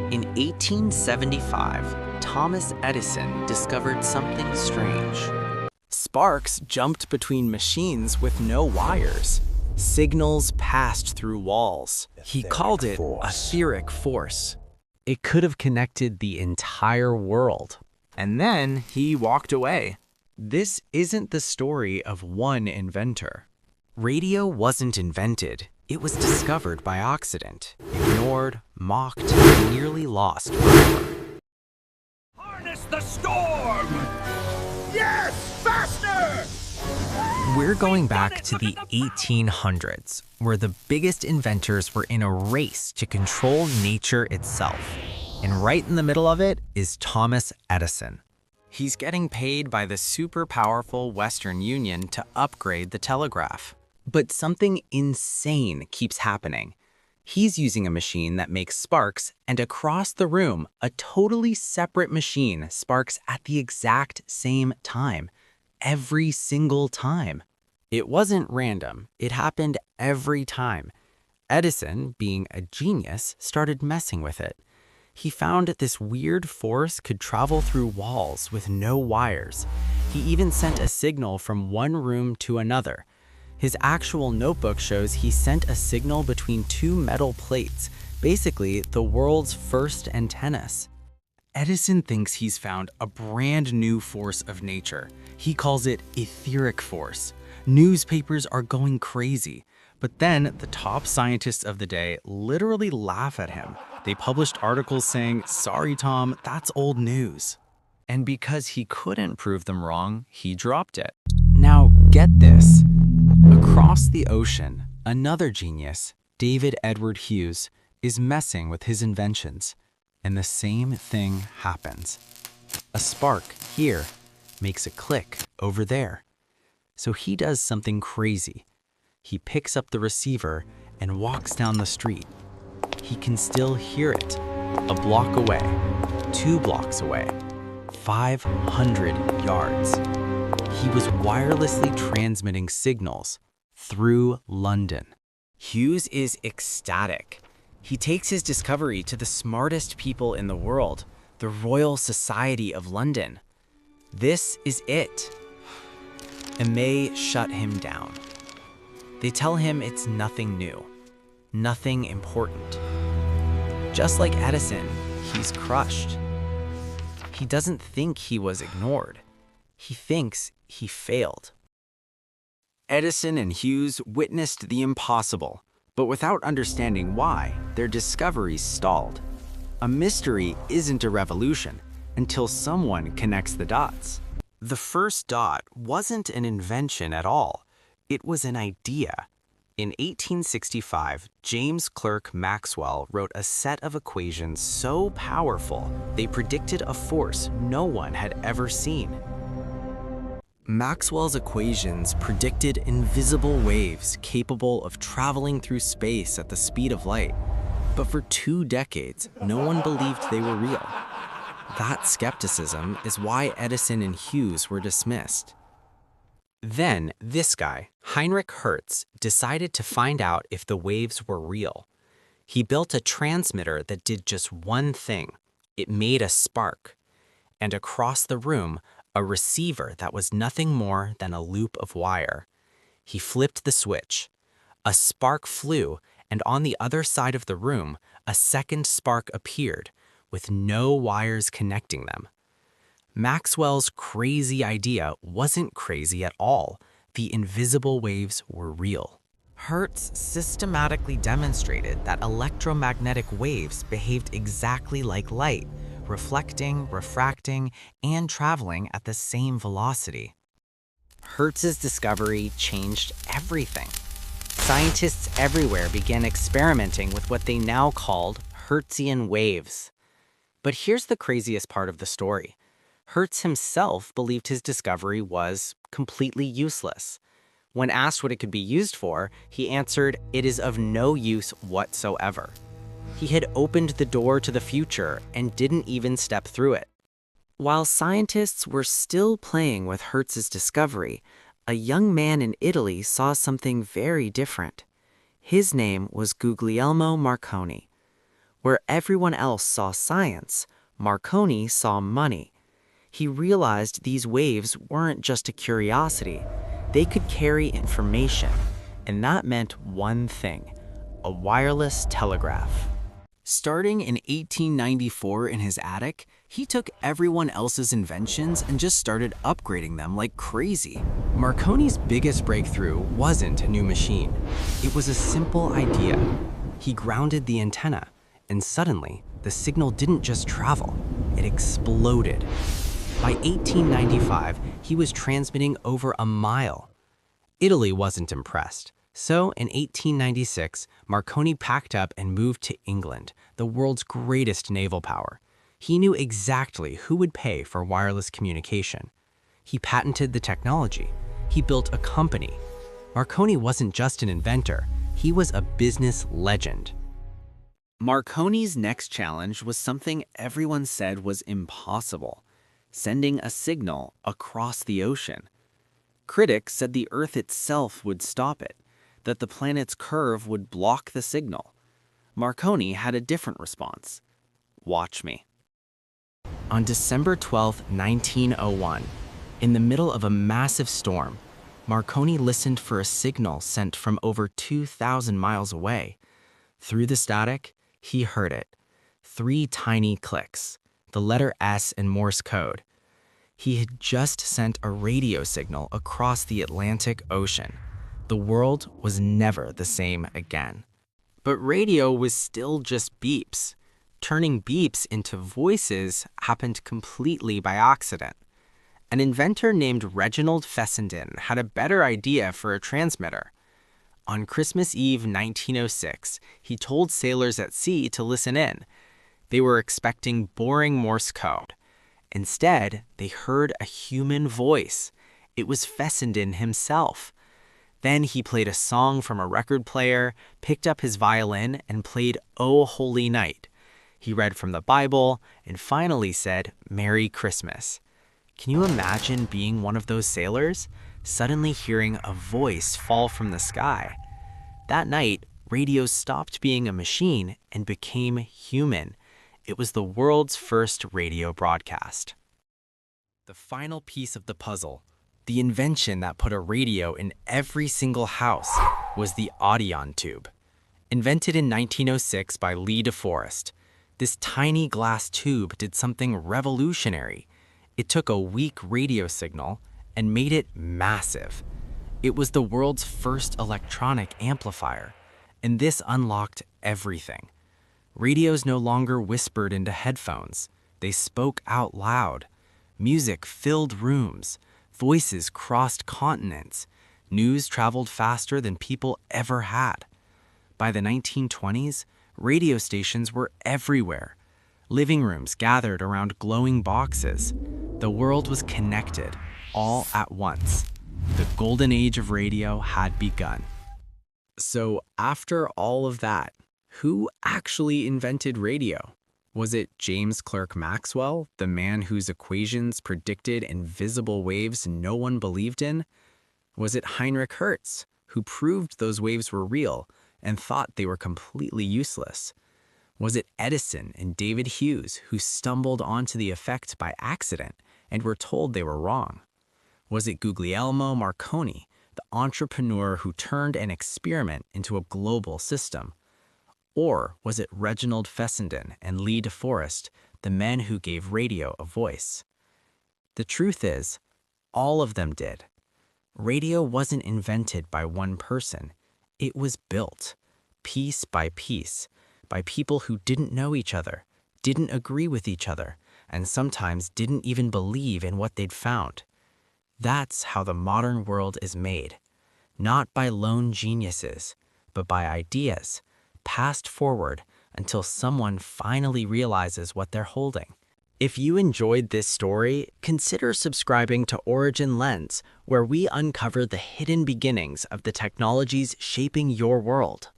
In 1875, Thomas Edison discovered something strange. Sparks jumped between machines with no wires. Signals passed through walls. He called it etheric force. It could have connected the entire world. And then he walked away. This isn't the story of one inventor. Radio wasn't invented. It was discovered by accident, ignored, mocked, and nearly lost forever. Harness the storm! Yes! Faster! We're going back to the 1800s, where the biggest inventors were in a race to control nature itself. And right in the middle of it is Thomas Edison. He's getting paid by the super powerful Western Union to upgrade the telegraph. But something insane keeps happening. He's using a machine that makes sparks, and across the room, a totally separate machine sparks at the exact same time. Every single time. It wasn't random. It happened every time. Edison, being a genius, started messing with it. He found this weird force could travel through walls with no wires. He even sent a signal from one room to another. His actual notebook shows he sent a signal between two metal plates, basically the world's first antennas. Edison thinks he's found a brand new force of nature. He calls it etheric force. Newspapers are going crazy. But then the top scientists of the day literally laugh at him. They published articles saying, "Sorry, Tom, that's old news." And because he couldn't prove them wrong, he dropped it. Now, get this. Across the ocean, another genius, David Edward Hughes, is messing with his inventions. And the same thing happens. A spark here makes a click over there. So he does something crazy. He picks up the receiver and walks down the street. He can still hear it. A block away, 2 blocks away, 500 yards. He was wirelessly transmitting signals through London. Hughes is ecstatic. He takes his discovery to the smartest people in the world, the Royal Society of London. This is it. And they shut him down. They tell him it's nothing new, nothing important. Just like Edison, he's crushed. He doesn't think he was ignored. He thinks he failed. Edison and Hughes witnessed the impossible, but without understanding why, their discoveries stalled. A mystery isn't a revolution until someone connects the dots. The first dot wasn't an invention at all. It was an idea. In 1865, James Clerk Maxwell wrote a set of equations so powerful, they predicted a force no one had ever seen. Maxwell's equations predicted invisible waves capable of traveling through space at the speed of light. But for 2 decades, no one believed they were real. That skepticism is why Edison and Hughes were dismissed. Then, this guy, Heinrich Hertz, decided to find out if the waves were real. He built a transmitter that did just one thing. It made a spark. And across the room, a receiver that was nothing more than a loop of wire. He flipped the switch. A spark flew, and on the other side of the room, a second spark appeared, with no wires connecting them. Maxwell's crazy idea wasn't crazy at all. The invisible waves were real. Hertz systematically demonstrated that electromagnetic waves behaved exactly like light, reflecting, refracting, and traveling at the same velocity. Hertz's discovery changed everything. Scientists everywhere began experimenting with what they now called Hertzian waves. But here's the craziest part of the story. Hertz himself believed his discovery was completely useless. When asked what it could be used for, he answered, "It is of no use whatsoever." He had opened the door to the future and didn't even step through it. While scientists were still playing with Hertz's discovery, a young man in Italy saw something very different. His name was Guglielmo Marconi. Where everyone else saw science, Marconi saw money. He realized these waves weren't just a curiosity. They could carry information, and that meant one thing: a wireless telegraph. Starting in 1894 in his attic, he took everyone else's inventions and just started upgrading them like crazy. Marconi's biggest breakthrough wasn't a new machine. It was a simple idea. He grounded the antenna, and suddenly, the signal didn't just travel, it exploded. By 1895, he was transmitting over a mile. Italy wasn't impressed. So, in 1896, Marconi packed up and moved to England, the world's greatest naval power. He knew exactly who would pay for wireless communication. He patented the technology. He built a company. Marconi wasn't just an inventor, he was a business legend. Marconi's next challenge was something everyone said was impossible: sending a signal across the ocean. Critics said the Earth itself would stop it, that the planet's curve would block the signal. Marconi had a different response. Watch me. On December 12, 1901, in the middle of a massive storm, Marconi listened for a signal sent from over 2,000 miles away. Through the static, he heard it. 3 tiny clicks, the letter S in Morse code. He had just sent a radio signal across the Atlantic Ocean. The world was never the same again. But radio was still just beeps. Turning beeps into voices happened completely by accident. An inventor named Reginald Fessenden had a better idea for a transmitter. On Christmas Eve 1906, he told sailors at sea to listen in. They were expecting boring Morse code. Instead, they heard a human voice. It was Fessenden himself. Then he played a song from a record player, picked up his violin, and played "O Holy Night." He read from the Bible, and finally said, "Merry Christmas." Can you imagine being one of those sailors, suddenly hearing a voice fall from the sky? That night, radio stopped being a machine and became human. It was the world's first radio broadcast. The final piece of the puzzle, the invention that put a radio in every single house, was the audion tube. Invented in 1906 by Lee DeForest, this tiny glass tube did something revolutionary. It took a weak radio signal and made it massive. It was the world's first electronic amplifier, and this unlocked everything. Radios no longer whispered into headphones. They spoke out loud. Music filled rooms. Voices crossed continents. News traveled faster than people ever had. By the 1920s, radio stations were everywhere. Living rooms gathered around glowing boxes. The world was connected, all at once. The golden age of radio had begun. So after all of that, who actually invented radio? Was it James Clerk Maxwell, the man whose equations predicted invisible waves no one believed in? Was it Heinrich Hertz, who proved those waves were real and thought they were completely useless? Was it Edison and David Hughes, who stumbled onto the effect by accident and were told they were wrong? Was it Guglielmo Marconi, the entrepreneur who turned an experiment into a global system? Or was it Reginald Fessenden and Lee DeForest, the men who gave radio a voice? The truth is, all of them did. Radio wasn't invented by one person. It was built, piece by piece, by people who didn't know each other, didn't agree with each other, and sometimes didn't even believe in what they'd found. That's how the modern world is made. Not by lone geniuses, but by ideas, passed forward until someone finally realizes what they're holding. If you enjoyed this story, consider subscribing to Origin Lens, where we uncover the hidden beginnings of the technologies shaping your world.